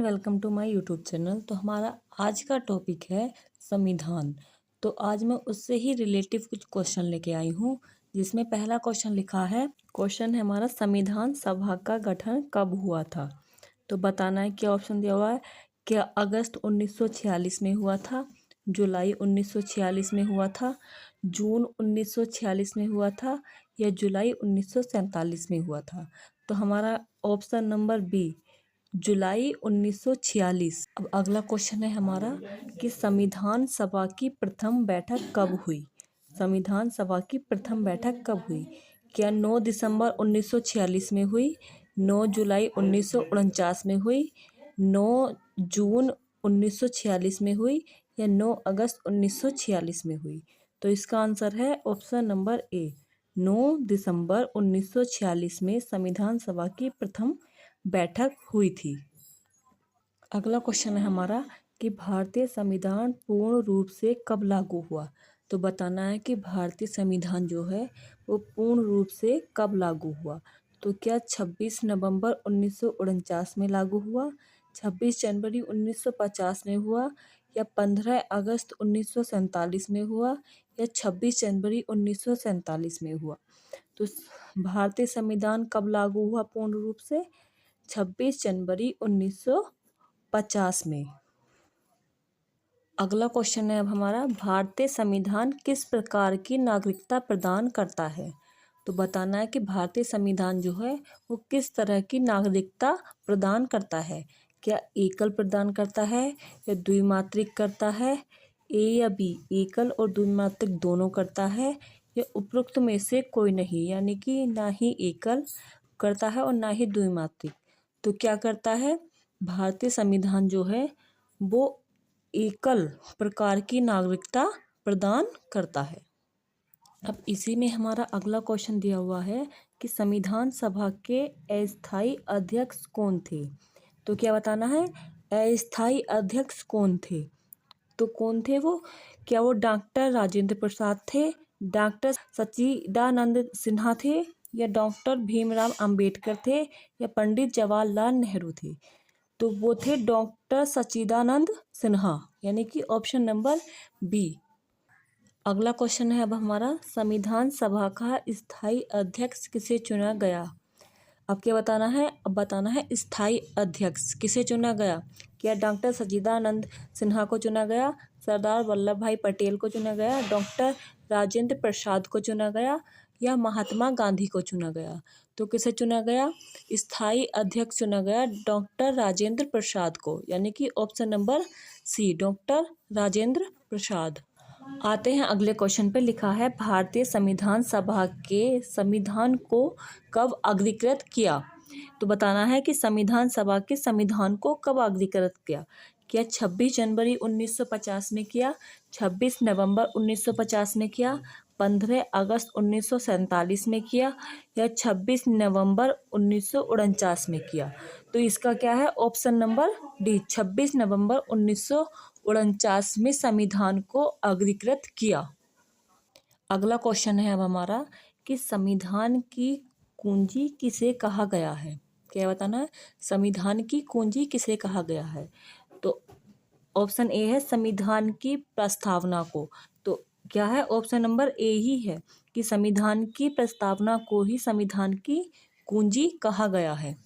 Everyone, welcome to my YouTube channel. तो हमारा आज का टॉपिक है संविधान। तो आज मैं उससे ही रिलेटिव कुछ क्वेश्चन लेके आई हूँ, जिसमें पहला क्वेश्चन लिखा है। क्वेश्चन है हमारा, संविधान सभा का गठन कब हुआ था। तो बताना है क्या ऑप्शन दिया हुआ है। क्या अगस्त 1946 में हुआ था, जुलाई 1946 में हुआ था, जून 1946 में हुआ था, या जुलाई 1947 में हुआ था। तो हमारा ऑप्शन नंबर बी, जुलाई 1946। अब अगला क्वेश्चन है हमारा कि संविधान सभा की प्रथम बैठक कब हुई। संविधान सभा की प्रथम बैठक कब हुई। क्या 9 दिसंबर 1946 में हुई, 9 जुलाई 1949 में हुई, 9 जून 1946 में हुई, या 9 अगस्त 1946 में हुई। तो इसका आंसर है ऑप्शन नंबर ए, 9 दिसंबर 1946 में संविधान सभा की प्रथम बैठक हुई थी। अगला क्वेश्चन है हमारा कि भारतीय संविधान पूर्ण रूप से कब लागू हुआ। तो बताना है कि भारतीय संविधान जो है वो पूर्ण रूप से कब लागू हुआ। तो क्या 26 नवंबर 1949 में लागू हुआ, 26 जनवरी 1950 में हुआ, या 15 अगस्त 1947 में हुआ, या 26 जनवरी 1947 में हुआ। तो भारतीय संविधान कब लागू हुआ पूर्ण रूप से, 26 जनवरी 1950 में। अगला क्वेश्चन है अब हमारा, भारतीय संविधान किस प्रकार की नागरिकता प्रदान करता है। तो बताना है कि भारतीय संविधान जो है वो किस तरह की नागरिकता प्रदान करता है। क्या एकल प्रदान करता है, या द्विमात्रिक करता है, ए या बी, एकल और द्विमात्रिक दोनों करता है, या उपरोक्त में से कोई नहीं, यानी कि ना ही एकल करता है और ना ही द्विमात्रिक। तो क्या करता है, भारतीय संविधान जो है वो एकल प्रकार की नागरिकता प्रदान करता है। अब इसी में हमारा अगला क्वेश्चन दिया हुआ है कि संविधान सभा के अस्थायी अध्यक्ष कौन थे। तो क्या बताना है, अस्थायी अध्यक्ष कौन थे। तो कौन थे वो, क्या वो डॉक्टर राजेंद्र प्रसाद थे, डॉक्टर सच्चिदानंद सिन्हा थे, या डॉक्टर भीमराव अंबेडकर थे, या पंडित जवाहरलाल नेहरू थे। तो वो थे डॉक्टर सच्चिदानंद सिन्हा, यानी कि ऑप्शन नंबर बी। अगला क्वेश्चन है अब हमारा, संविधान सभा का स्थायी अध्यक्ष किसे चुना गया। अब क्या बताना है, अब बताना है स्थायी अध्यक्ष किसे चुना गया। क्या डॉक्टर सच्चिदानंद सिन्हा को चुना गया, सरदार वल्लभ भाई पटेल को चुना गया, डॉक्टर राजेंद्र प्रसाद को चुना गया, या महात्मा गांधी को चुना गया। तो किसे चुना गया, स्थायी अध्यक्ष चुना गया डॉक्टर राजेंद्र प्रसाद को, यानी कि option number C, doctor Rajendra Prasad. आते हैं अगले क्वेश्चन पे। लिखा है, भारतीय संविधान सभा के संविधान को कब अंगीकृत किया। तो बताना है कि संविधान सभा के संविधान को कब अंगीकृत किया। क्या 26 जनवरी 1950 में किया, 26 नवंबर 1950 में किया, 15 अगस्त 1947 में किया, या 26 नवंबर 1949 में किया। तो इसका क्या है, ऑप्शन नंबर डी, 26 नवंबर 1949 में संविधान को अंगीकृत किया। अगला क्वेश्चन है अब हमारा कि संविधान की कुंजी किसे कहा गया है। क्या बताना है, संविधान की कुंजी किसे कहा गया है। तो ऑप्शन ए है संविधान की प्रस्तावना को। तो क्या है, ऑप्शन नंबर ए ही है कि संविधान की प्रस्तावना को ही संविधान की कुंजी कहा गया है।